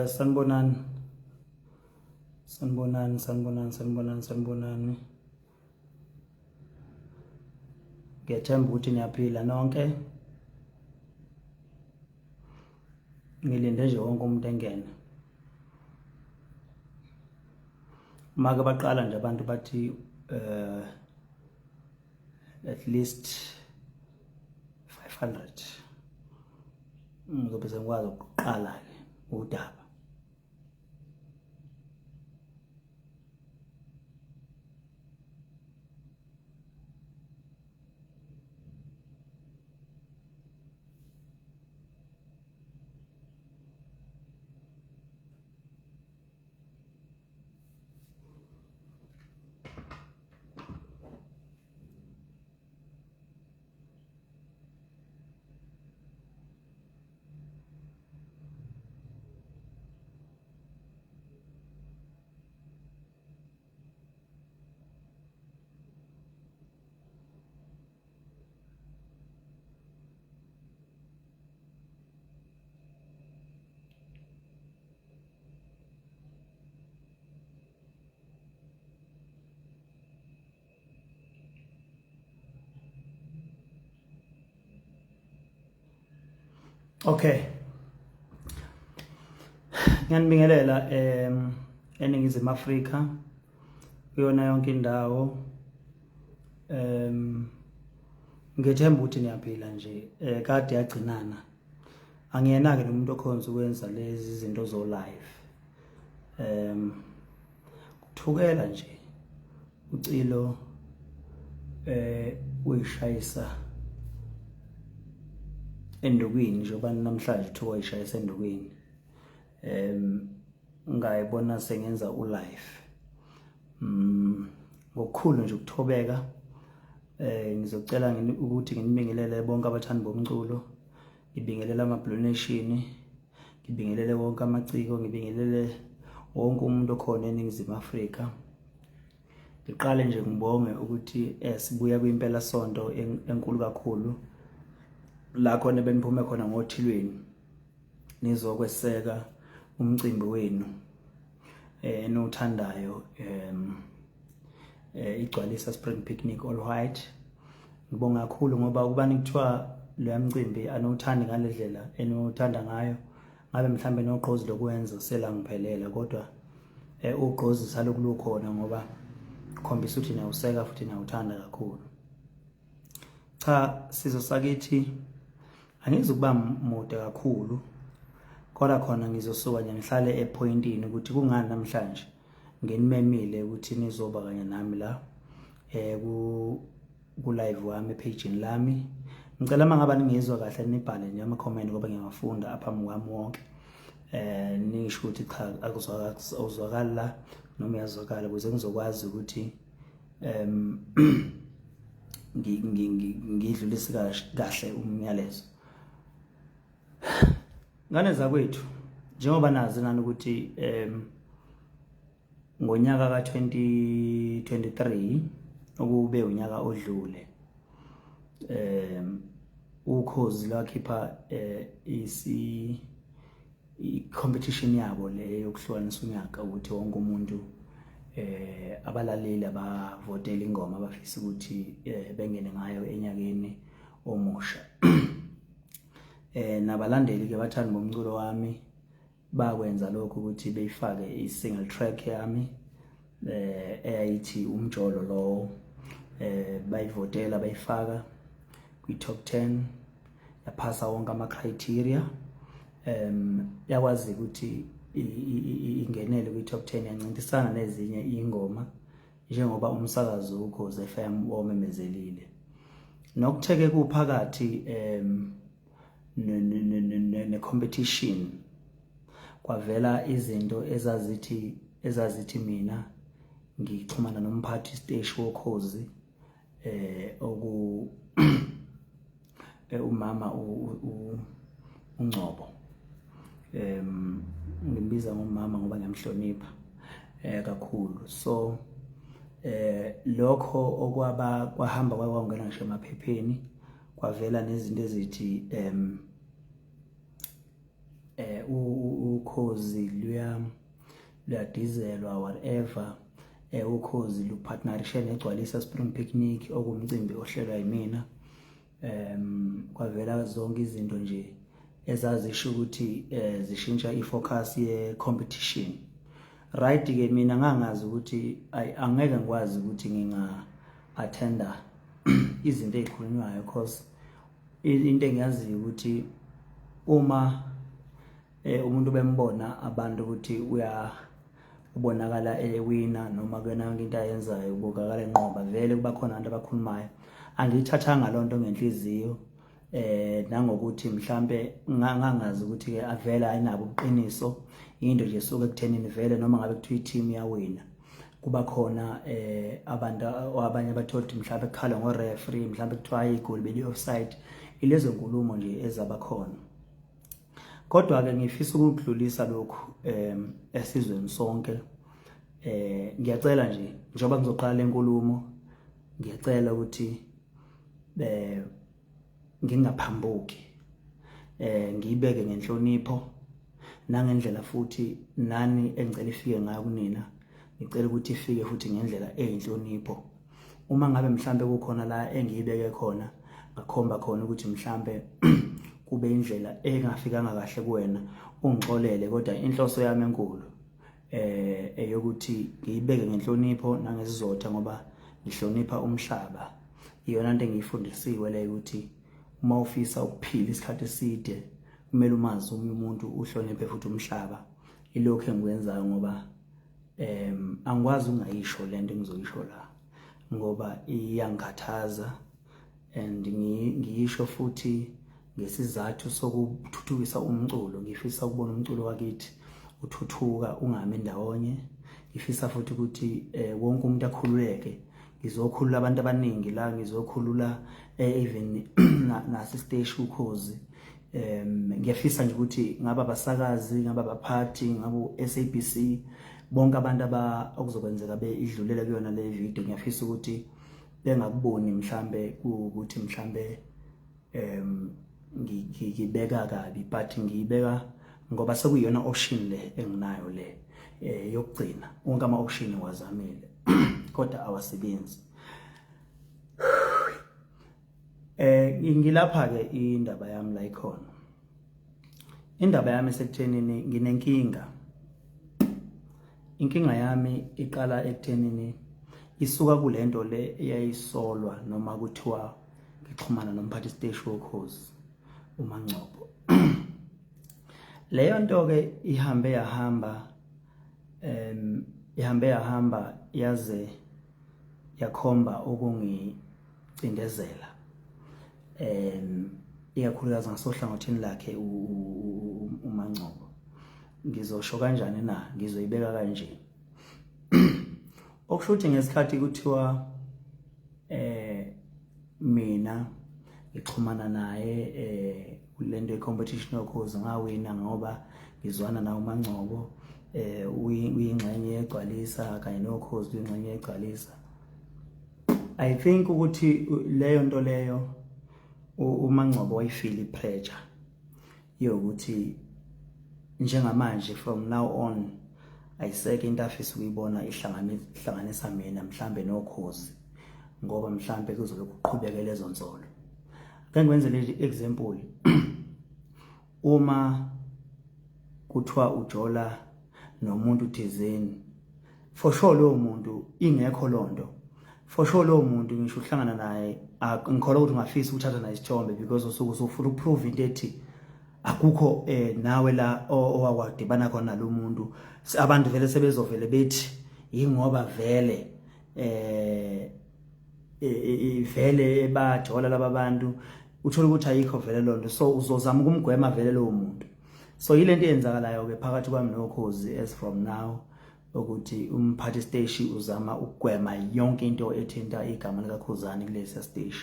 Sanibonani. Ngiyethemba ukuthi niyaphila nonke. Ngilinde nje wonke umuntu engene. Maka baqala nje abantu bathi at least 500. Ngizobe sengikwazi ukuqala ke udaba. Okay. Ngiyanibingelela eNingizimu Afrika kuyona yonke indawo. Ngithemba ukuthi niyaphila nje. Kade yagcinana. Angiyena ke nomuntu okhonza ukwenza lezi zinto zo live. Kuthukela nje ucilo uyishayisa endokwini njengoba namhlanje kuthiwa ishayisa endokwini. Ngayibona sengenza ulive. Ngokukhulu nje ukuthobeka. Ngizocela ukuthi nginibingelele bonke abathandi bomculo, ngibingelele ama-donation, ngibingelele wonke amaciko, ngibingelele wonke umuntu okhona eNingizimu Afrika. Ngiqale nje ngibonge ukuthi sibuya kwimpela sonto enkulu kakhulu la khona beniphume khona ngothilweni nizokweseka umcimbi wenu enothandayo igcwalisa Spring Picnic All White. Ngibonga kakhulu ngoba kubani kuthiwa lo mcimbi anothanda ngalendlela enothanda ngayo, ngabe mhlambe noqozi lokwenza sela ngiphelele, kodwa uqozi saloku lukhona ngoba khombisa ukuthi nawuseka futhi nawuthanda kakhulu. Cha, sizo sakithi angizukuba mude kakhulu, kodwa khona ngizosuka nje ngihlale epointini ukuthi kungani namhlanje nginimemile ukuthi nizoba kanye nami la ku live wami page lami. Ngicela mangaba ningezwe kahle nibhale nje ama comment ngoba ngiyafunda apha mwami wonke. Ningisho ukuthi cha akuzwakala la noma yazwakala ukuze ngizokwazi ukuthi ngidlulise kahle umyalezo. Ngane zakwethu njengoba nazi nani ukuthi ngonyaka ka 2023 okube unyaka odlule ukhozi lakhipha i-competition yabo le yokuhlukanisa unyaka ukuthi wonke umuntu abalaleli abavotela ingoma abafisa ukuthi bengene ngayo enyakeni omusha. Nabalandeli ke bathanda bomculo wami bakwenza lokho ukuthi beyifake i-single track yami eyayithi umjolo lo bayivotela bayifaka kwi-top 10 yaphasa wonke ama-criteria. Yakwazi ukuthi ingenele kwi-top 10 yancintisana nezinye ingoma njengoba umsakazo uKhozi FM womemezelile. Nokutheke kuphakathi ne-competition kwavela izinto ezazithi mina ngixhumana nomphathi stage woKhozi umama uNgcobo. Ngimbiza ngomama ngoba ngiyamhlonipha kakhulu. So lokho okwaba kwahamba kwangena ngisho emaphepheni, kwavela nezinto ezithi ukhozi luyadizelwa whatever, ukhozi lupartnerishe negcwalisa spring picnic okumcimbi ohlelwa yimina. Kwavela zonke izinto nje ezazisho ukuthi zishintsha ifocus ye competition. Right ke mina ngangazi ukuthi angeke ngikwazi ukuthi nginga attenda izinto ezikhulunywayo because into engiyaziyo ukuthi uma umuntu bembona abantu ukuthi ubonakala ewina noma kuyona into ayenzayo ubukakala enqoba, vele kuba khona abantu abakhulumayo. Angiyithathanga lonto ngenhliziyo nangokuthi mhlambe ngangazi ukuthi ke avela ayinabo uqiniso, into nje suka ekuthenini vele noma ngabe kuthiwa i-team yawina kuba khona abantu abanye abathothi mhlambe ekukhala ngo-referee, mhlambe kuthiwa igoli beli offside. Ilezo nkulumo nje ezaba khona. Kodwa ke ngifisa ukudlulisa lokhu esizweni sonke. Ngiyacela nje njengoba ngizoqala lenkulumo, ngiyacela ukuthi ngingaphambuki, ngiyibeke ngenhlonipho nangendlela futhi nani engicela ifike ngayo kunina, ngicela ukuthi ifike futhi ngendlela eyinhlonipho. Uma ngabe mhlambe kukhona la engiyibeke khona ngakhomba khona ukuthi mhlambe kube indlela engafikanga kahle kuwena, ungixolele, kodwa inhloso yami enkulu eyokuthi ngiyibeke ngenhlonipho nangesizotha ngoba ngihlonipha umhlaba. Iyona into engiyifundisiwe leyo ukuthi uma ufisa ukuphila isikhathi eside kumele umazi umuntu uhloniphe futhi umhlaba. Ilokho engikwenzayo ngoba angikwazi ungayisho lento engizoyisho la ngoba iyangikhathaza, and ngiyisho futhi ngesizathu sokuthuthukisa umculo. Ngifisa ukubona umculo wakithi uthuthuka ungami ndawonye. Ngifisa futhi ukuthi wonke umuntu akhululeke. Ngizokhulula abantu abaningi la, ngizokhulula even nasi stage ukhozi. Ngiyafisa nje ukuthi ngaba abasakazi, ngaba abaphathi, ngabo SABC, bonke abantu okuzokwenzeka idlulela kuyona le video, ngiyafisa ukuthi bengakuboni mhlambe ukuthi mhlambe ngibeka kabi, but ngiyibeka ngoba sekuyiyona option le enginayo le yokugcina. Wonke ama option wazamile kodwa awasebenzi. Ngilapha ke indaba yami la ikhona. Indaba yami sekuthenini nginenkinga. Inkinga yami iqala ekuthenini isuka kulento le eyayisolwa noma kuthiwa ngixhumana nomphathi stage wokhozi uMangcobo. Leyo nto ke ihambe yahamba yaze yakhomba ukungicindezela, ikakhulukazi ngasohlangothini lakhe uMangcobo. Ngizosho kanjani na? Ngizoyibeka kanje. Okusho ukuthi ngesikhathi kuthiwa mina ngixhumana naye kulento ye-competition yokhozi ngawina ngoba ngizwana nawo uMangcobo, uyingxenye yegcwalisa kanye nokhozi uyingxenye yegcwalisa. I think ukuthi leyo nto leyo uMangcobo wayifeel ipressure yokuthi njengamanje from now on ayiseke into afisa ukuyibona ihlanganisa mina mhlambe nokhozi ngoba mhlambe kuzobe kuqhubeka lezo nzolo. Ake ngikwenze le example. Uma kuthiwa ujola nomuntu thizeni, for sure lo muntu ingekho lonto, for sure lo muntu ngisho uhlangana naye ngikholwa ukuthi ungafisa ukuthatha naye isithombe because usuku usufuna ukuprove into ethi akukho nawe la owakwadibana khona lo muntu. Abantu vele sebezovele bethi ingoba vele vele bajola laba bantu, uthola ukuthi ayikho vele lonto, so uzozama ukumgwema vele lo muntu. So yilento eyenzakalayo ke phakathi kwami nokhozi as from now, ukuthi umphathi stage uzama ukugwema yonke into ethinta igama likaKhuzani kulesi stage.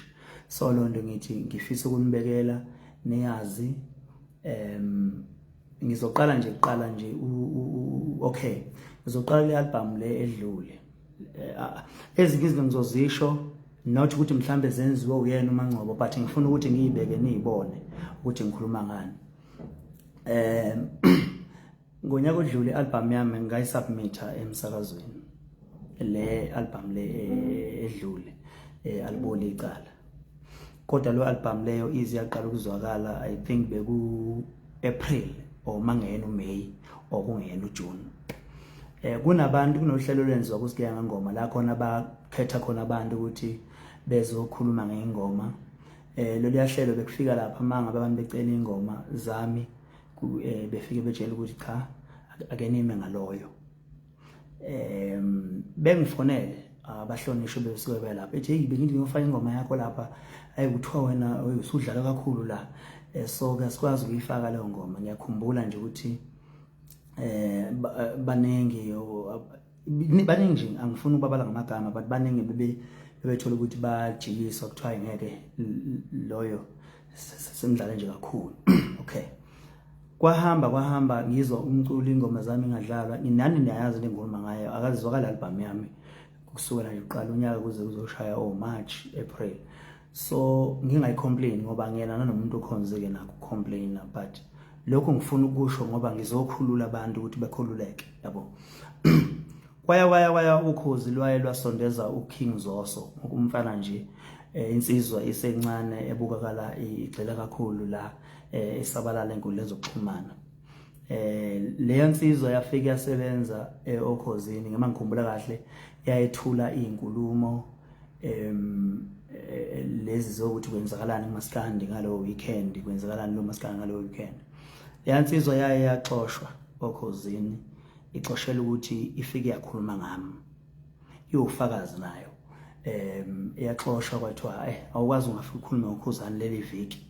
So lonto ngithi ngifisa ukunibekela niyazi. Ngizoqala nje okay, ngizoqala le album le edlule. Ezinye izinto ngizozisho not ukuthi mhlambe zenziwe uyena uMangcobo, but ngifuna ukuthi ngiyibeke niyibone ukuthi ngikhuluma ngani. ngonyaka odlule i-album yami ngayisubmitha emsakazweni. Le album le edlule aliboli icala. Kodwa lo album leyo izi yaqala ukuzwakala I think beku April or mangena uMay or kungena uJune. Kunabantu kunohlelo lwenziwa kusikiyanga ngoma la khona bakhetha khona abantu ukuthi bezokhuluma ngengoma. Lo liyahlelo bekufika lapha manga abantu becela ingoma zami befike betshela ukuthi cha akenime ngaloyo. Bengifonele abahlonishwe besuke lapha ethi hey bengithi ngiyofaka ingoma yakho lapha ayi kuthiwa wena usudlala kakhulu la so ke sikwazi ukuyifaka leyo ngoma. Ngiyakhumbula nje ukuthi baningi nje angifuni ukubabala ngamagama but baningi bebethola ukuthi bajikiswa kuthiwa ngeke loyo semdlala nje kakhulu. Okay, kwahamba ngizwa umculo ingoma zami ngadlalwa nani niyayazi le ngoma ngayo akazizwakala album yami kusukela nje uqala unyaka kuze kuzoshaya March April. So ngingayicomplain ngoba ngiyena nomuntu okhonzeke nakho complain but lokho ngifuna ukusho ngoba ngizokhulula abantu ukuthi bekhululeke yabo. Kwaya ukhozi lwaye lwasondeza uKing Zoso umfana nje insizwa isencane ebukakala igxila kakhulu la esabalala enkulu lezokuxhumana. Leyo nsizwa yafika yasebenza okhozini ngema ngikhumbula kahle yayethula izinkulumo lezi zokuthi kwenzakalani kumaskandi ngalo weekend kwenzakalani lo maskandi ngalo weekend. Yansizwa yaye yaxoshwa okhozini ixoshela ukuthi ifike yakhuluma ngami iyofakazi nayo eyaxoshwa kwathiwa awukwazi ungafika ukukhuluma ngoKhuzani leli viki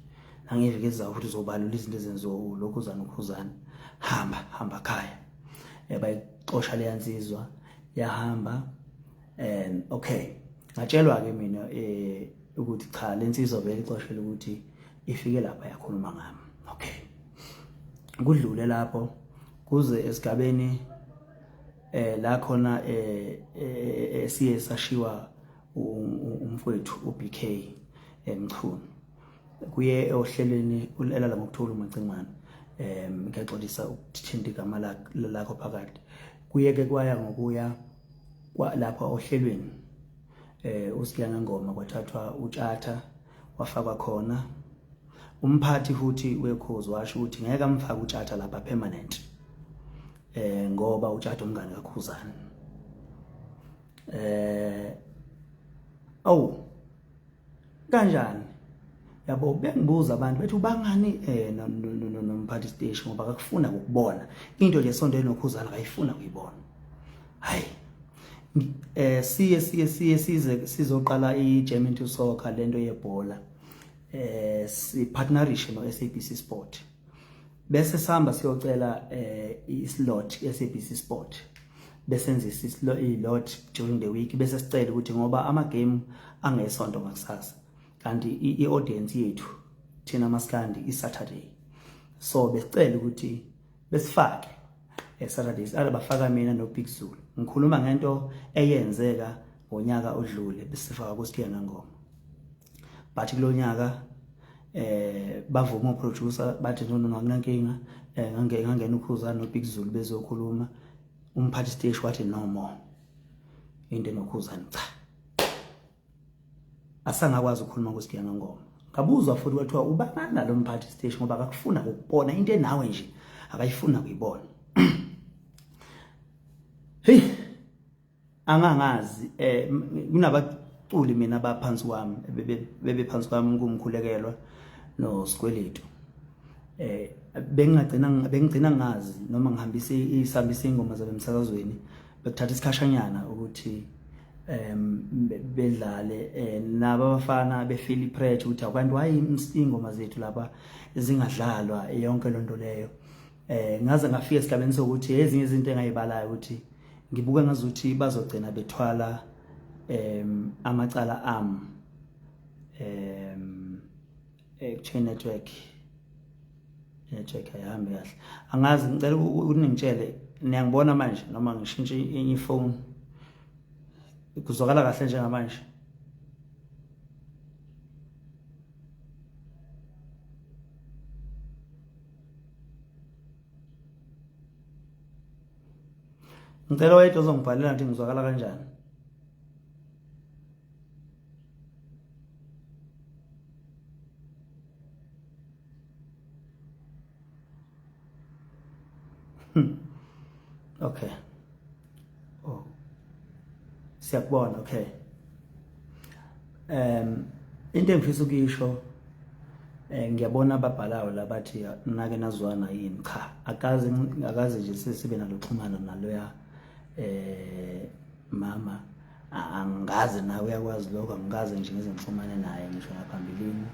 angivike ezayo ukuthi uzobalula izinto ezenziwa loKhuzani uKhuzani hamba khaya. Bayixosha le yansizwa yahamba and okay ngatshelwa ke mina ukuthi cha lensizwa vele ixoshela ukuthi ifike lapha yakhuluma ngami. Okay, kudlule lapho kuze esigabeni la khona siye sashiwa umfowethu uBK Mchunu kuye ohlelweni ulala ngokuthola umacingwane ngiyaxolisa ukuthinta igama lakho phakathi kuye ke kwaya ngokuya lapha ohlelweni usikiyanga ngoma kwathathwa uTshatha wafakwa khona umphathi futhi wekhozi washo ukuthi ngeke amfaka uTshatha lapha permanent ngoba uTshatha umngane kaKhuzani. Kanjani yabo bengibuza abantu bethi ubangani nomphathi station ngoba akufuna ukubona into lesondele noKhuzani akayifuna ukuyibona. Hayi sizoqala iGerman to Soccer lento yebhola si partnership no SABC Sport bese sihamba siyocela islot SABC Sport bese nzisa ilot during the week bese sicela ukuthi ngoba ama game angesonto ngakusasa kanti iaudience yethu thina maskandi iSaturday so besicela ukuthi besifake Saturdays alabafaka mina noBig Zulu ngikhuluma ngento eyenzeka ngonyaka odlule besifaka kusikiyanga ngoma but kulo nyaka bavuma uproducer bathi no akunankinga ngangena uKhuzani noBig Zulu bezokhuluma umphathi stage wathi no more into noKhuzani cha asangakwazi ukukhuluma kusikiyanga ngoma. Ngabuzwa futhi kwathiwa ubangana lo mphathi stage ngoba akakufuna ukubona into enawe nje akayifuna ukuyibona. Hey angangazi kunabaculi mina abaphansi kwami bebephansi kwami kumkhulekelwa noSikweletu bengigcina ngazi noma ngihambise isambise ingoma zabe emsakazweni bekuthatha isikhashanyana ukuthi bedlale nabo abafana befeel pressure ukuthi abantu hayi ingoma zethu lapha zingadlalwa yonke lonto leyo. Ngaze ngafika esigabeni sokuthi ezinye izinto engayibalayo ukuthi ngibuka ngazuthi bazogcina bethwala amacala ami chain network ayihambi kahle angazi ngicela ukuthi ningitshele niyangibona manje noma ngishintshe enye ifone kuzwakala kahle njengamanje. ngicela wayedwa uzongibhalela ukuthi ngizwakala kanjani. Okay. Oh. Siyakubona, okay. Into engifisa ukuyisho ngiyabona ababhalayo labathi nake nazwana yini, cha akaze nje sibe naloxhumana naloya mama, angazi nawe uyakwazi lokho, angikaze nje ngizexhumane naye ngisho ngaphambilini.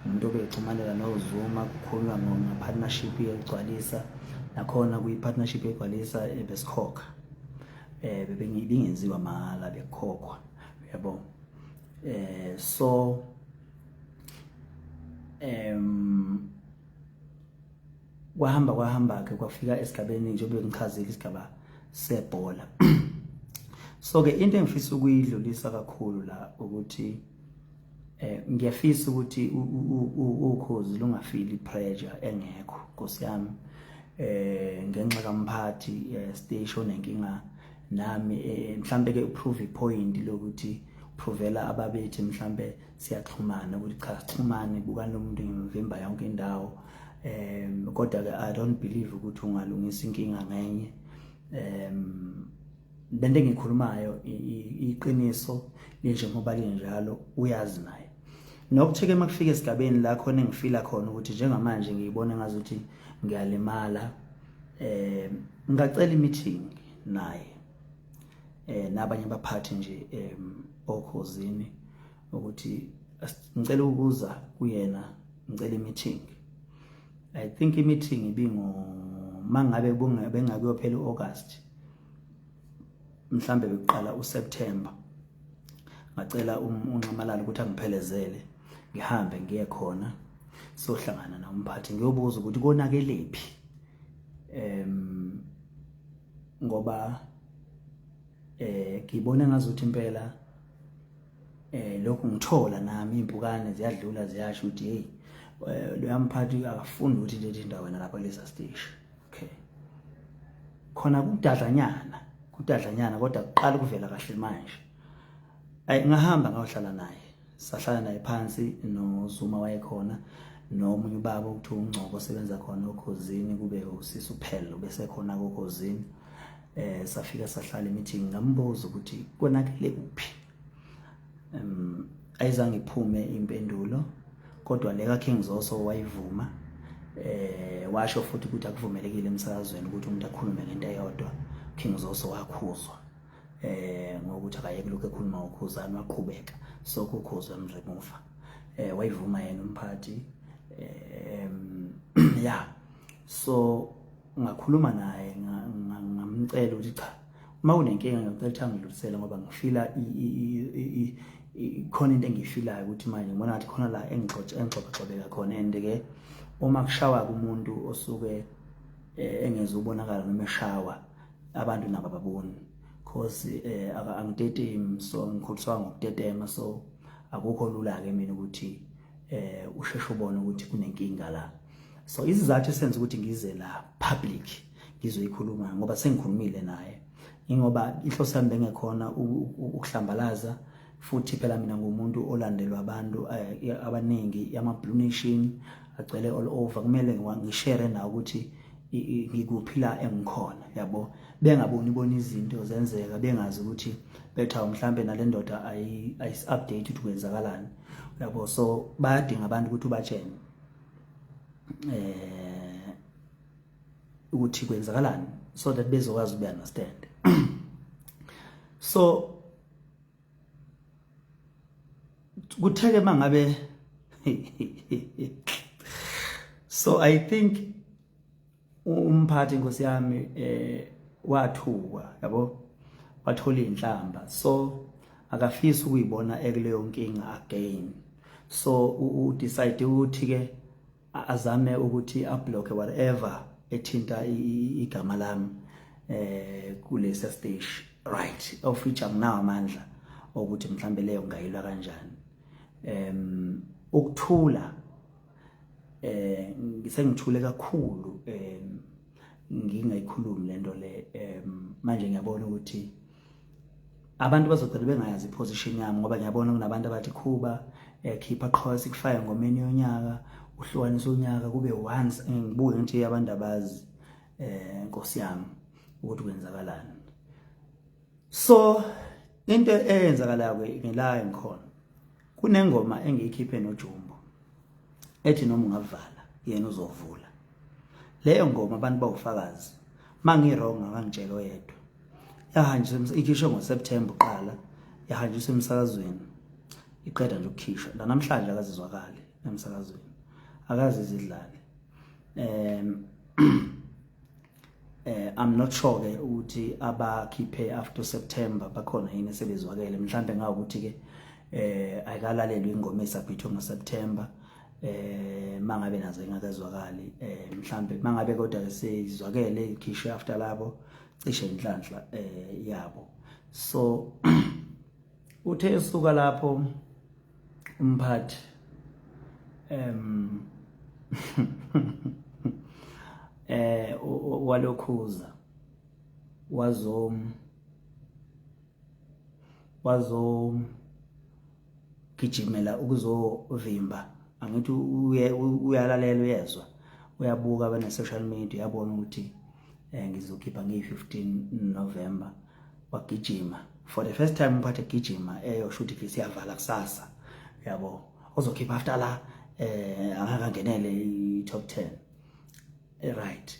Umuntu obexhumanela noZuma kukhuluma nge-partnership yegcwalisa, nakhona kuyi-partnership yegcwalisa besikhokha, bengenziwa mahala bekhokhwa, yabo. So kwahamba ke kwafika esigabeni nje bengichazile isigaba sebhola. So ke into engifisa ukuyidlulisa kakhulu la ukuthi ngiyafisa ukuthi ukhozi lungafili pressure engekho, Nkosi yami, ngenxa kamphathi station nenkinga nami, mhlambe ke uprove point lokuthi provela ababethi mhlambe siyaxhumana ukuthi cha sixhumane bukani lomuntu ngimvimba yonke indawo, kodwa ke I don't believe ukuthi ungalungisa inkinga ngenye. Lento engikhulumayo iqiniso linje ngoba linjalo, uyazi naye. Nokutheke makufika esigabeni la khona engifila khona ukuthi njengamanje ngiyibona ngazuthi ngiyalimala, ngacela meeting naye nabanye abaphathi nje okhozini ukuthi ngicela ukuza kuyena, ngicela meeting. I think meeting ibingo mangabe bengakuyophela uAugust, mhlambe beqala uSeptember, ngacela unqamalala ukuthi angiphelezele ngihambe ngiye khona sohlangana nomphathi ngiyobuza ukuthi konakelephi, ngoba ngibona ngazuthi impela lokhu ngithola nami impukane ziyadlula ziyasho ukuthi hey lo mphathi akafundi ukuthi lezi indawo wena lapha kulesa stage. Okay, khona kudadlanyana kodwa kuqala kuvela kahle manje. Ngahamba ngayohlala naye, sahlala naye phansi noZuma wayekhona, nomunye ubaba ukuthi uNgcoko osebenza khona okhozini, kube usisi uphelo bese khona okhozini. Safika sahlala meeting, ngambuza ukuthi konakele kuphi. Ayizange iphume impendulo, kodwa leka King Zoso wayivuma, washo futhi ukuthi akuvumelekile emsakazweni ukuthi umuntu akhulume ngento eyodwa. King Zoso wakhuzwa ngokuthi akayeke lokho ekhuluma uKhuzani, waqhubeka so uKhuzani mremuva, wayivuma yena umphathi. Yeah, so ngakhuluma naye ngamcela ukuthi cha uma unenkinga ngicela ukuthi angidlulisele ngoba ngifila khona into engiyifilayo ukuthi manje ngibona ngathi khona la engixoxaxoxeka khona. And ke uma kushawa kumuntu osuke engeze ubonakala noma eshawa abantu nabo baboni, cause angitetemi, so ngikhuliswa ngokutetema, so akukho lula ke mina ukuthi usheshe ubone ukuthi kunenkinga la. So isizathu esenza ukuthi ngize la public ngizoyikhuluma ngoba sengikhulumile naye, ingoba ihloso yami bengekhona ukuhlambalaza, futhi phela mina ngumuntu olandelwa abantu abaningi, ama Blue Nation agcwele all over. Kumele ngishare nawo ukuthi ngikuphi la engikhona, yabo, bengaboni izinto zenzeka, bengazi ukuthi bethawu mhlambe nalendoda ayi-update ukuthi kwenzakalani, yabo. So bayadinga abantu ukuthi ubatshene ukuthi kwenzakalani so that bezokwazi ube understand. So kutheke mangabe so I think umphathi Nkosi yami wathuka, yabo, wathola inhlamba, so akafisa ukuyibona ekuleyo nkinga again. So udecide ukuthi ke azame ukuthi ablock whatever ethinta igama lami kulesa stage, right, of which anginawo amandla ukuthi mhlambe leyo ngayilwa kanjani. Ukuthula ngisengithule kakhulu ngingayikhulumi lento le manje ngiyabona ukuthi abantu bazogcina bengayazi iposition yami ngoba ngiyabona kunabantu abathi Khuba khipha qhawe sikufaya ngomeni yonyaka uhlukanisa unyaka kube once ngibuke ngithi abantu abazi Nkosi yami ukuthi kwenzakalani. So into eyenzakalayo ngila ngikhona kunengoma engiyikhiphe noJumbo ethi noma ungavala yena uzovula. Leyo ngoma abantu bawufakazi mangirong akangitshela oyedwa yahanjiswa ikhishwe ngoSeptember uqala yahanjiswa emsakazweni iqeda nje ukukhishwa namhlanje akazizwakali emsakazweni akazi izidlali. I'm not sure ke ukuthi abakhiphe after September bakhona yini esebezwakele mhlambe ngawo ukuthi ke ayikalalelwe ingoma esabhithwe ngoSeptember mangabe nazo ingakazwakali mhlambe mangabe kodwa sezizwakele ikhishwe after labo cishe inhlanhla yabo. So uthe esuka lapho umphathi walokhuza wazo gijimela ukuzovimba angithi uyalalela uyezwa uyabuka bana social media yabona ukuthi ngizokhipha nge-15 November wagijima for the first time umphathe gijima eyoshuthi ke siyavala kusasa yabo ozokhipha after la angakangenele i-top 10 right.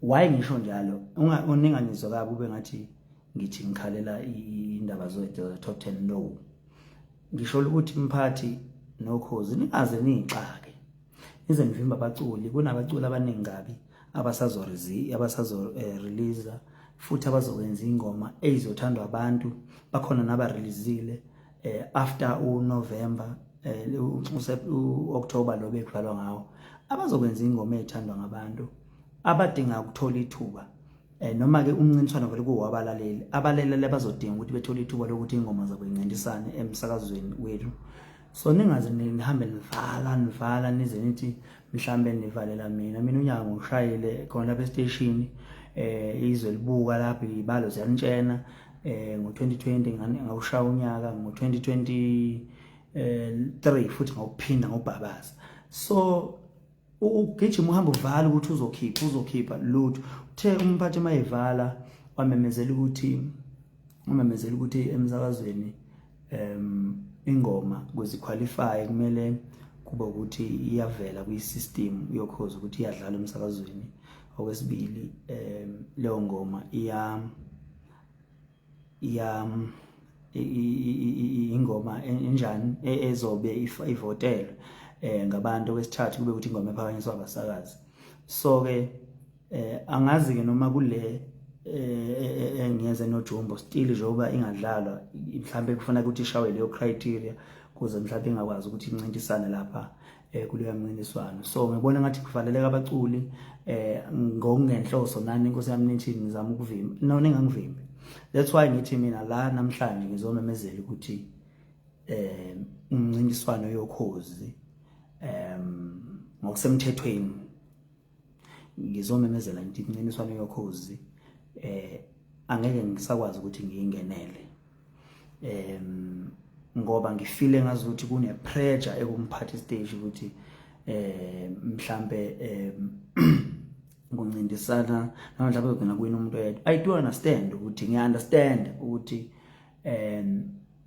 Why ngisho njalo uninganizwa kabi ube ngathi ngithi ngikhalela indaba zo top 10 no ngisho ukuthi umphathi noKhozi ningaze nixake ize nivimba abaculi kunabaculi abaningi kabi abasazo release futhi abazokwenza ingoma ezothandwa abantu bakhona naba releaseile after uNovember uOctober lo bekuvalwa ngawo abazokwenza ingoma ezithandwa ngabantu abadinga ukuthola ithuba noma ke umncintiswano vele kuwabalaleli abalaleli bazodinga ukuthi bethola ithuba lokuthi ingoma zabo incintisane emsakazweni wethu. So ningaze nihambe nivala nize nithi mhlambe nivalela mina unyaka ngoshayile khona lapha station izwe libuka lapha ibalo ziyanitshena ngo2020 ngawushaya unyaka ngo2023 futhi ngawuphinda ngobhabaza. So ugijima uhamba uvala ukuthi uzokhipha lutho uthe umphathi mayivala wamemezela ukuthi emsakazweni ingoma kweziqualify kumele kuba ukuthi iyavela kwi-system yokhozi ukuthi iyadlala emsakazweni. Okwesibili leyo ngoma ingoma enjani ezobe ivotelwe ngabantu. Okwesithathu kube ukuthi ingoma ephakanyiswa abasakazi. So ke angazi ke noma kule engiyeze noJumbo still njengoba ingadlalwa mhlambe kufuna ukuthi ishawe leyo criteria kuze mhlambe ingakwazi ukuthi incintisane lapha kuleyo mncintiswano. So ngibona ngathi kuvaleleka abaculi ngokungenhloso nani inkosi yami nithi ngizama ukuvimba no ningangivimbi. That's why ngithi mina la namhlanje ngizomemezela ukuthi umncintiswano yokhozi ngokusemthethweni ngizomemezela ngithi umncintiswano yokhozi angeke ngisakwazi ukuthi ngiyingenele ngoba ngifile ngazi ukuthi kune pressure ekumphathi stage ukuthi mhlambe ngoncintisana namhlanje kugcina kuyina umuntu oyedwa. I do understand ukuthi ngiunderstand ukuthi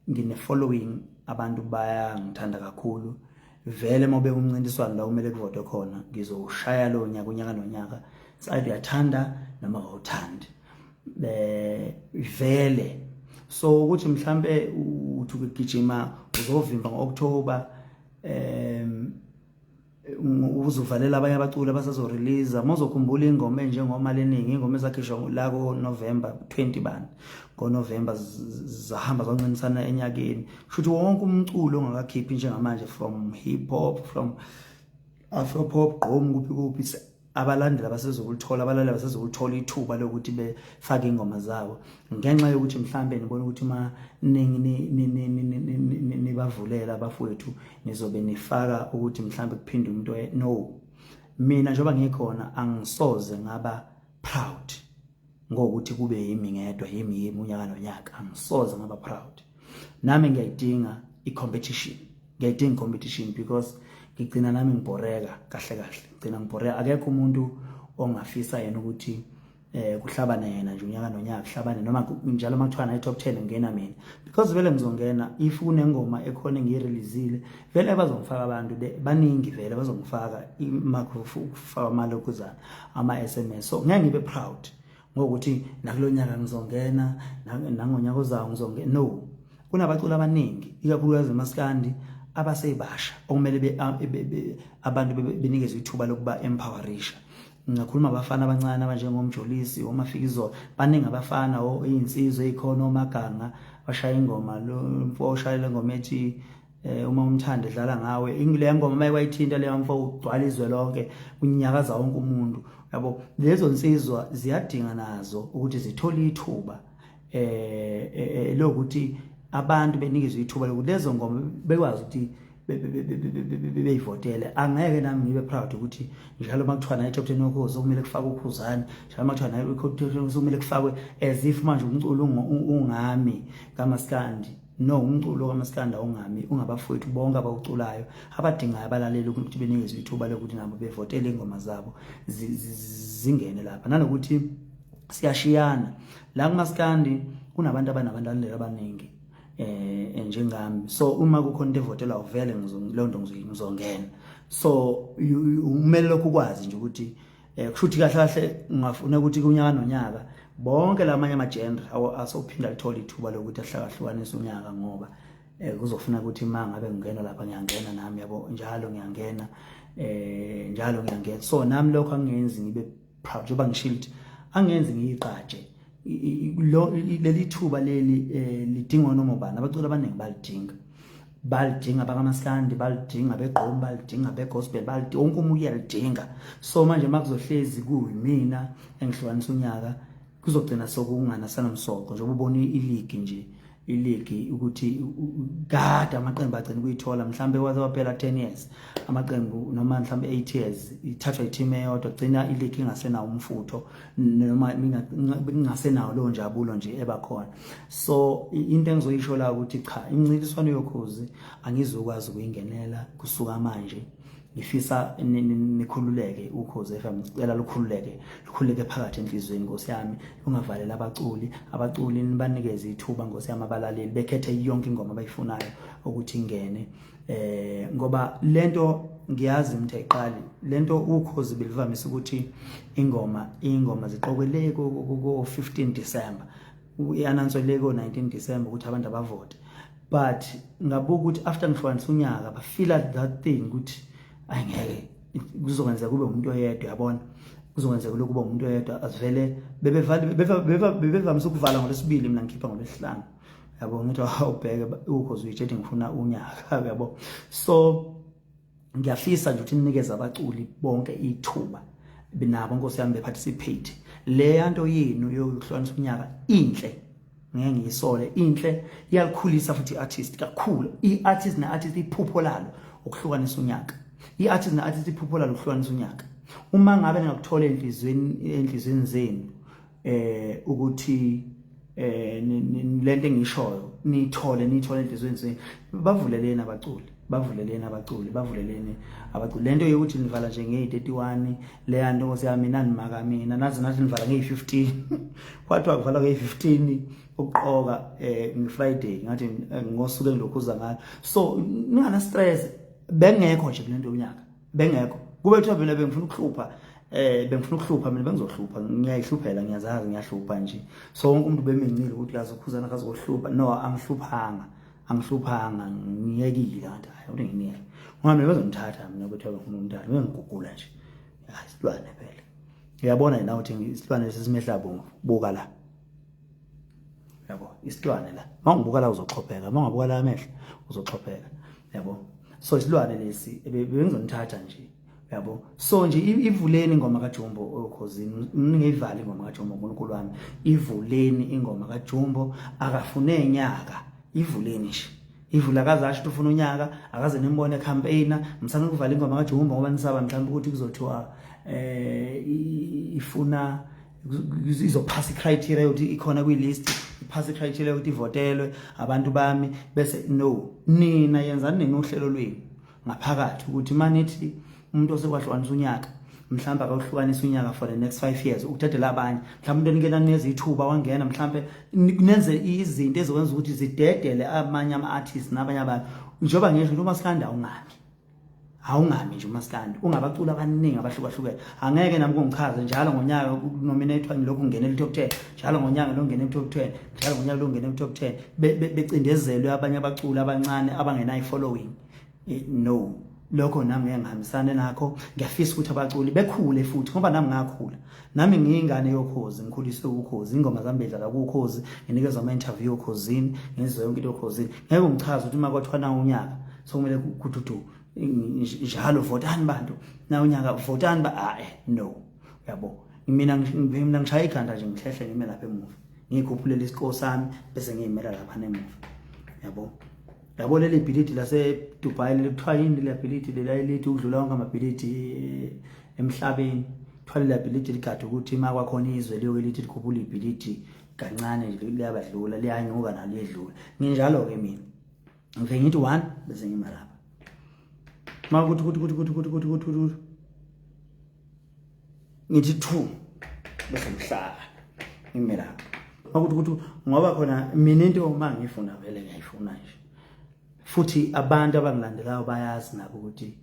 ngine following abantu bayangithanda kakhulu vele mobe umncintiswano la umele kuvote khona ngizoshaya lo nyaka unyaka nonyaka sayide yathanda noma awuthandi vele. So ukuthi mhlambe uthi ukugijima uzovimba ngoOctober uzovalela abanye abaculi abasazo release mozokhumbula ingoma njengoma leningi ingoma ezakhishwa la ko November 20 bani ngoNovember zahamba zoncintisana enyakeni futhi wonke umculo ongakakhiphi njengamanje from hip hop from afro pop gqom kuphi abalandeli abasezokulithola abalaleli abasezokulithola ithuba lokuthi befake ingoma zabo ngenxa yokuthi mhlambe nibona ukuthi ma nibavulela abafowethu nizobe nifaka ukuthi mhlambe kuphinde umuntu no mina njengoba ngikhona angisoze ngaba proud ngokuthi kube yimi ngedwa yimi unyaka nonyaka angisoze ngaba proud nami ngiyayidinga i-competition ngiyayidinga competition because ngigcina nami ngibhoreka kahle ngigcina ngibhoreka akekho umuntu ongafisa yena ukuthi kuhlabana yena nje unyaka nonyaka kuhlabane noma njalo makuthiwa na i-top 10 ngena mina because vele ngizongena if kunengoma ekhona ngiyireleasile vele bazongifaka abantu baningi vele bazongifaka kufaka imali uKhuzani ama-SMS so ngeke ngibe proud ngokuthi nakulonyaka ngizongena nangonyaka ozayo ngizongena no kunabaculi abaningi ikakhulukazi emaskandi abasebasha okumele abantu benikeze ithuba lokuba empowerisha ngakhuluma abafana abancane abanjengomjolisi omafikizo baningi abafana izinsizwe ezikhona omaganga bashaya ingoma lo oshayela ingoma ethi uma umthanda edlala ngawe ingile ngoma mayikayithinta leyo mfo ugcwala izwe lonke unyakaza wonke umuntu yabo lezo nsizwa ziyadinga nazo ukuthi zithole ithuba lokuthi abantu benikezwe ithuba lokuthi lezo ngoma bekwazi ukuthi beyivotele angeke nami ngibe proud ukuthi njalo makuthiwa na i-top 10 ukhozi kumele kufakwe uKhuzani njalo makuthiwa na i-top 10 kumele kufakwe as if manje umculo ungami kamaskandi no umculo kamaskandi ungami ungabafowethu bonke abawuculayo abadingayo abalaleli ukuthi benikezwe ithuba lokuthi nabo bevotele ingoma zabo zingene lapha nanokuthi siyashiyana la kumaskandi kunabantu abanabantu abaningi njengami so uma kukhona into evotelwa uvele ngizonto ngizongena so umele lokhu kwazi nje ukuthi kushuthi kahle ngafuna ukuthi kunyaka nonyaka bonke lamanye ama-genre asophinda lithola ithuba lokuthi ahlakahlukanise unyaka ngoba kuzofuna ukuthi uma ngabe ngingena lapha ngiyangena nami yabo njalo ngiyangena so nami lokho angenzi ngibe proud njengoba ngishilo angenzi ngiyiqatshe leli thuba leli lidinga noma ubani abaculi abaningi balidinga bakamaskandi balidinga begqomu balidinga begospel wonke umuntu uyalidinga so manje makuzohlezi kuyimina engihlukanisa unyaka kuzogcina sokunganasana msoko njengoba ubona iligi ukuthi kade amaqembu agcina kuyithola mhlambe waze waphela 10 years amaqembu noma mhlambe 8 years ithathwa i-team eyodwa gcina iligi ingasenawo umfutho noma ingasenawo lo njabulo nje ebakhona so into engizoyisho la ukuthi cha imncintiswano yokhozi angizokwazi ukuyingenela kusuka manje ngifisa nikhululeke uKhozi FM ngicela lukhululeke phakathi enhlizweni Nkosi yami ungavalela abaculi nibanikeze ithuba Nkosi yami abalaleli bekhethe yonke ingoma abayifunayo ukuthi ingene ngoba lento ngiyazi mthayiqali lento uKhozi belivamise ukuthi ingoma ziqokeleke ko 15 December uyanantsweleke ko 19 December ukuthi abantu abavote but ngabuka ukuthi after ngihlukanisa unyaka ba feel that thing ukuthi angeke kuzokwenzeka kube umuntu oyedwa yabona kuzokwenzeka lokuba umuntu oyedwa asivele bebevamise ukuvala ngolesibili mina ngikhipha ngolesihlanu yabo ngithi awubheke uKhozi uyijethi ngifuna unyaka yabo so ngiyafisa nje ukuthi ninikeze abaculi bonke ithuba binabo Nkosi yami beparticipate le nto yenu yokuhlukanisa unyaka inhle ngeke ngiyisole inhle iyalikhulisa futhi artist kakhulu iartist neartist iphupho lalo ukuhlukanisa unyaka i-artist na-artist iphupho lalo ukuhlukanisa unyaka uma ngabe ngakuthola enhlizweni zenu ukuthi lento engishoyo niyithole enhlizweni zenu bavuleleni abaculi lento yokuthi nivala nje nge-31 leya nto Nkosi yami nanimaka mina nazi nivala nge-15 kwathiwa kuvala nge-15 ukuqoka nge-Friday ngathi ngosuku engilokhuza ngalo so ningana stress bengekho nje kulento unyaka bengekho kube kuthiwa mina bengifuna ukuhlupha mina bengizohlupha ngiyayihluphela ngiyazazi ngiyahlupha nje so wonke umuntu bemincile ukuthi yazi uKhuzani akazohlupha no angihluphanga ngiyekile kanti hayi ukuthi nginike ngoba mina bezongithatha mina kuthiwa ngifuna umntana ngengigugula nje isilwane phela uyabona yena ukuthi isilwane lesimehlabo buka la yabo isilwane la mangibuka la uzoxhopheka mangabuka la amehlo uzoxhopheka yabo so isilwane lesi bengizonithatha nje yabo so nje ivuleni ingoma kaJumbo okhozini ningeyivali ingoma kaJumbo uNkulunkulu wami ivuleni ingoma kaJumbo akafune enyaka ivuleni nje ivula akazasho ufuna unyaka akaze nimbone campaigner msana ukuvala ingoma kaJumbo ngoba nisaba mhlawumbe ukuthi kuzothiwa ifuna izophasa icriteria ukuthi ikhona kwilist, iphasa icriteria ukuthi ivotelwe abantu bami, bese no, nina yenzani nenohlelo lwenu ngaphakathi ukuthi manithi umuntu osekwahlukanisa unyaka mhlawumbe akahlukanisa unyaka for the next 5 years ukuthathela abanye, mhlawumbe umuntu onikena neze ithuba wangena, mhlawumbe nenze izinto ezokwenza ukuthi zidedele amanye ama-artists nabanye abantu. Njengoba ngisho nje uMaskandi awungami nje uMaskandi, ungabaculi abaningi abahlukahlukene. Angeke nami kungichaze njalo ngonyaka nominatewa ngilokhu ngingenela top 10, njalo ngonyaka lo ngene top 10, njalo ngonyaka lo ngene top 10, becindezelwe abanye abaculi abancane abangenayo following. No, lokho nami ngeke ngihambisane nakho. Ngiyafisa ukuthi abaculi bekhule futhi ngoba nami ngakhula, nami ngiyingane yoKhozi, ngikhuliswe uKhozi, ingoma zami bedlala kuKhozi, nginikezwa ama-interview okhozini, ngenziwe yonke into okhozini. Ngeke ungichaze ukuthi uma kwathiwa na unyaka so kumele kuthi njalo votani bantu na unyaka votani no, yabo. Mina ngishaya ikhanda nje ngihlehle ngime lapha emuva, ngikhuphulele isikole sami bese ngiyimela lapha nemuva, yabo. Yabo leli bhilidi lase Dubai lekuthiwa yini le bhilidi lelithi udlula wonke amabhilidi emhlabeni, kuthiwa le bhilidi ligade ukuthi ima kwakhona izwe liyoke lithi likhuphula ibhilidi kancane nje liyabadlula, liyanyuka nalo liyedlula. Nginjalo ke mina ngiveke ngithi 1 bese ngima lapha makuthi ngithi 2 bese ngihlala ngime lapha makuthi ngoba khona mina into uma ngifuna vele ngiyifuna nje, futhi abantu abangilandelayo bayazi nabo ukuthi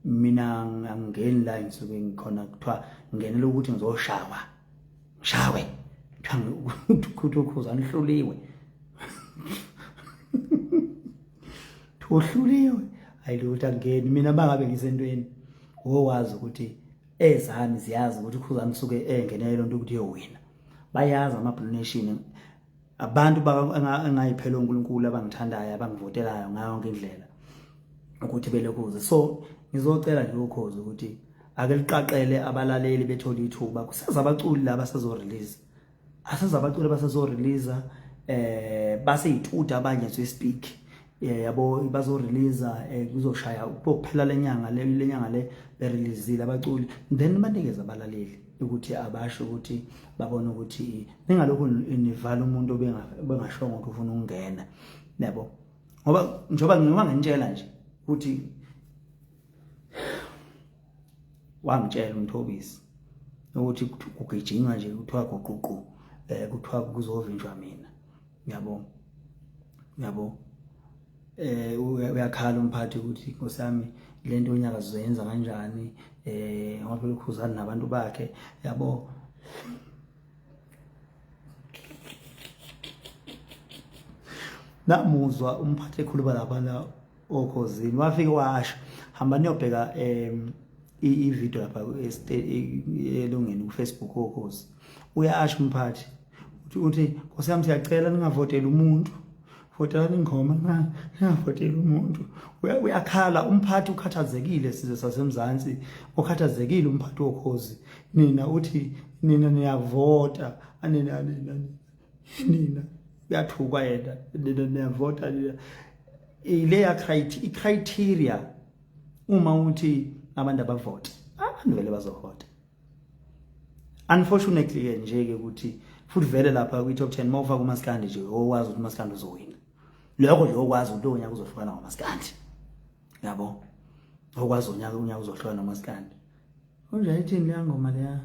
mina angingeni la ngisuke ngikhona kuthiwa ngingenela ukuthi ngizoshawa shawe ukuthi uKhuzani hluliwe tuhluliwe ayilutho angeni. Mina bangabe ngisentweni owazi ukuthi ezami ziyazi ukuthi uKhuzani usuke engenele lonto ukuthi yowina, bayazi ama-Blue Nation abantu engayiphela uNkulunkulu abangithandayo abangivotelayo ngayo yonke indlela ukuthi belekuze. So ngizocela nje uKhozi ukuthi ake liqaqele abalaleli bethola ithuba, kuseza abaculi laba basazorelease, abaculi basazorelease base yituta abanye to speak, yabo bazorelease kuzoshaya ukuphela lenyanga le berelease abaculi, then banikeza abalaleli ukuthi abasho ukuthi babone ukuthi ningalokho nivala umuntu bengashongo ukuthi ufuna ukungena, yabo. Ngoba njoba ngingangitshela nje ukuthi wangitshela uMthobisi ukuthi kugijinwa nje kuthiwa guququ kuthiwa kuzovinjwa mina, yabo. Uyakhala umphathi ukuthi Nkosi yami lento unyaka sizoyenza kanjani, ngoba phela uKhuzani nabantu bakhe, yabo. Namuzwa umphathi ekhuluma labana okhozini, wafike washo hamba niyobheka i-video lapha elungeni ku-Facebook okhozi. Uyasho umphathi uthi Nkosi yami siyacela ningavoteli umuntu, votelani ingoma ningavoteli umuntu. Uyakhala umphathi, ukhathazekile sizwe saseMzansi, ukhathazekile umphathi wokhozi. Nina uthi nina niyavota, nina uyathukwa yena, nina niyavota. Ile criteria uma uthi abantu abavota, abantu vele bazovota. Unfortunately ke nje ke ukuthi futhi vele lapha kwi-top 10 mawufaka uMaskandi nje owazi ukuthi uMaskandi uzowina, lokho nje okwazi ukuthi unyaka uzohlukana ngoMaskandi, yabo. Okwazi unyaka uzohlukana ngoMaskandi. Konje 18 leya ngoma leya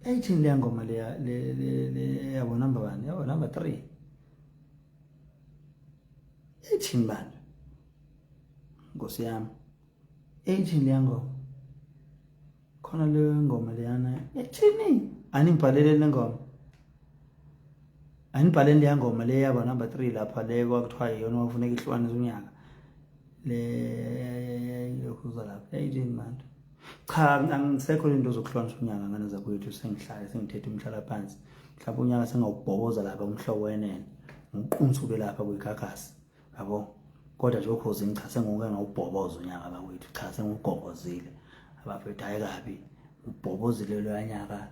18 leya ngoma leya le yabo number 1 yabo number 3 18 bani Nkosi yami 18 leya ngoma khona le ngoma leyana 18 aningibhalele le ngoma, anibhalele le ngoma le yabo number 3 lapha le kwakuthiwa yona wafuneka ihlukanisa unyaka le yokuza lapha 18 bantu. Cha, angisekho into zokuhlukanisa unyaka ngane zakwethu, sengihlala sengithethe umhlala phansi, mhlawumbe unyaka sengawubhoboza lapha umhlobo wenene ngiqunthule lapha kwigagasi, yabo. Kodwa nje uKhozi ngichaze ngokuke ngawubhoboza unyaka bakwethu, cha sengugobozile abafethu hayi kabi ubhobozile lo nyaka.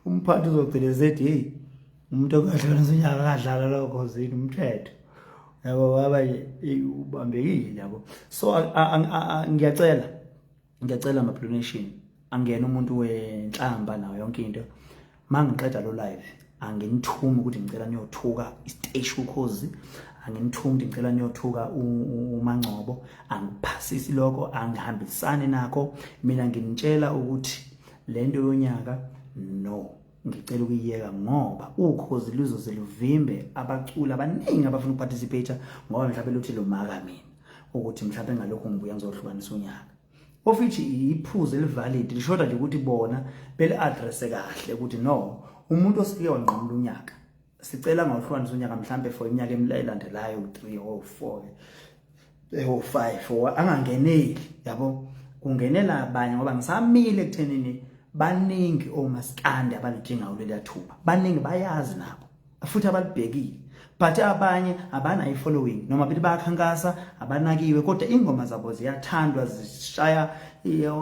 umphathi uzogcina esethi hey umuntu okahlukanisa unyaka akadlala lo okhozini umthetho yabo baba ubambekile yabo. So ngiyacela ama-donation angena umuntu wenhlamba nayo yonke into mangiqeda lo live angenithuma ukuthi ngicela niyothuka isiteshi uKhozi, angenithuma ukuthi ngicela niyothuka uMangcobo, angiphasisi lokho, angihambisani nakho. Mina nginitshela ukuthi lento yonyaka no, ngicela ukuyiyeka ngoba uKhozi luzoze luvimbe abaculi abaningi abafuna ukuparticipate ngoba mhlawumbe luthi lumaka mina ukuthi mhlawumbe ngalokho ngibuya ngizohlukanisa unyaka. Of which iphuze elivalid lishoda nje ukuthi bona bele address kahle ukuthi no, umuntu osike wanqamula unyaka sicela ngawuhlukanisa unyaka mhlawumbe for iminyaka emilandelayo 3 or 4 or 5 or angangeneli yabo, kungenela abanye ngoba ngisamile ekuthenini baningi omaskandi abalidinga uleli thuba, baningi bayazi nabo futhi abalibhekile, but abanye abana i-following noma bithi bayakhankasa abanakiwe kodwa ingoma zabo ziyathandwa zishaya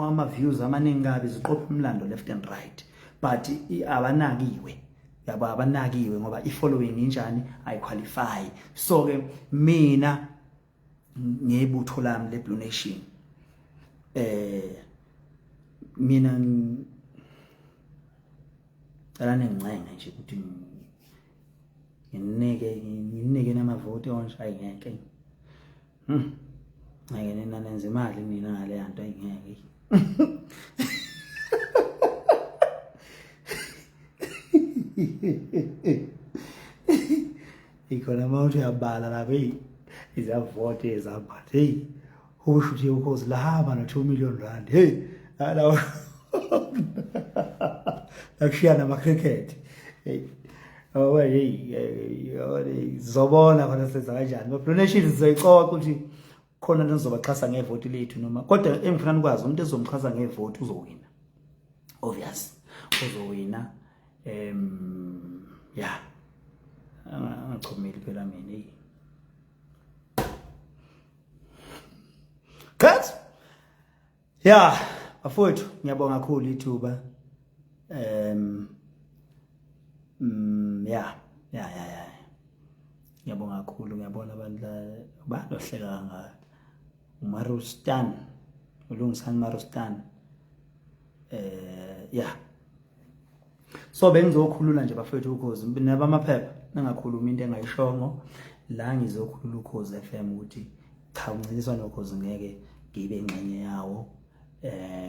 ama-views amaningi kabi ziqopha umlando left and right, but abanakiwe yabo, abanakiwe ngoba i-following injani ayiqualify. So ke mina ngebutho lami le Blue Nation mina ngincenge nje ukuthi nginike namavoti onje ayingeke ngeke nina nenze imali mina ngale yanto ayingeke ikhona manje yabala la hey izavote ezabhathi hey usho ukuthi uKhozi lahamba no 2 million rand hey la akushiyana ama-cricket hey zobona khona senza kanjani ama-donation sizoyicoca ukuthi khona nizobaxhasa ngevoti lethu noma kodwa engifuna ukwazi umuntu ezomxhasa ngevoti uzowina, obvious uzowina. Yeah angachomeli phela mina hey cut yeah bafowethu ngiyabonga kakhulu ithuba yeah ngiyabonga kakhulu, ngiyabona abantu bahleka kangaka uMarustan ulungisani Marustan yeah. So bengizokhulula nje bafethu uKhozi naba amaphepha ningakhuluma into engayishongo la ngizokhulula uKhozi FM ukuthi cha uncintiswano uKhozi ngeke ngibe ingxenye yawo,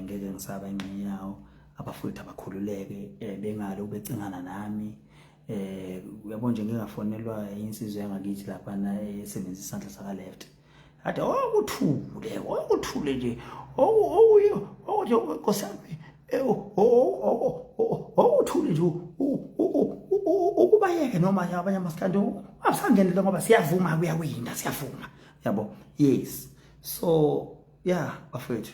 ngeke ngisaba ingxenye yawo, abafowethu abakhululeke bengalo becingana nami. Uyabona nje ngingafonelwa insizwe yangakithi lapha na esebenzisa isandla saka left athi okuthule nje nkosami okuthule nje ukubayeke noma abanye amaskandi asangenele ngoba siyavuma kuyawina siyavuma yabo. Yes, so yeah bafethu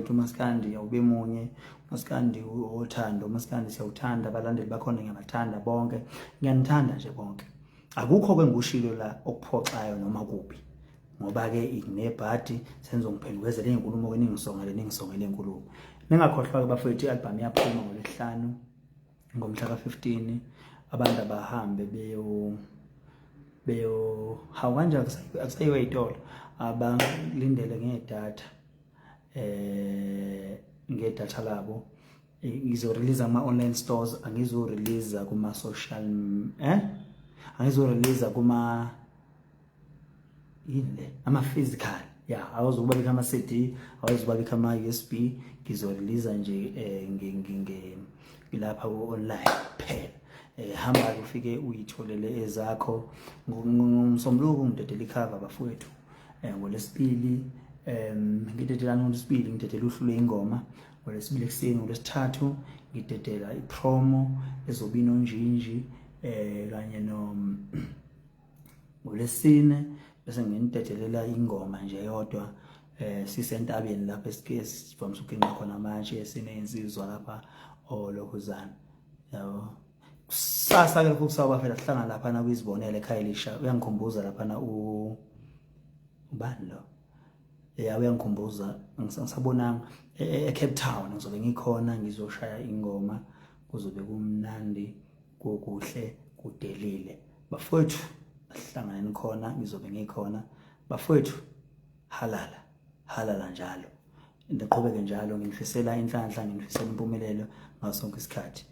umaskandi awube munye, umaskandi othando, umaskandi siyawuthanda, abalandeli bakhona ngiyabathanda bonke, ngiyanithanda nje bonke, akukho kwengushilo la okuphoxayo noma kuphi ngoba ke inebhadi senzongiphendukezela inkulumo ningisongele inkulumo. Ningakhohlwa ke bafethu i-album yaphuma ngoLwesihlanu ngomhla ka-15 abantu abahambe beyo hawu kanjani akusayiwe ey'tolo abalindele ngedatha labo. Ngizorelease ama-online stores, angizorelease kuma-social angizorelease kuma ama-physical yeah, awuzokuba bika ama-CD, awuzokuba bika ama-USB, ngizorelease nje ngilapha ku-online phela. Hamba ufike uyitholele ezakho ngomsombuluko ngidedela icover bafowethu, ngoLwesibili ngidedela ngoLwesibili ngidedela uhlu lwengoma, ngoLwesibili ekuseni, ngoLwesithathu ngidedela ipromo ezobina onjinji kanye ngoLwesine bese ngidedelela ingoma nje yodwa sisentabeni lapha esike sivamise ukuqinqa khona manje sinensizwa lapha oKhuzani yabo. Sasa ke kusaba phela sihlangana lapha na kuyizibonela ekhaya elisha, uyangikhumbuza lapha na ubani lo uyangikhumbuza ngisabonanga eCape Town ngizobe ngikhona ngizoshaya ingoma kuzobe kumnandi kokuhle kudelile. Bafowethu asihlanganeni khona, ngizobe ngikhona. Bafowethu halala njalo. Ndiqhubeke njalo, nginifisela inhlanhla, nginifisela impumelelo ngaso sonke isikhathi.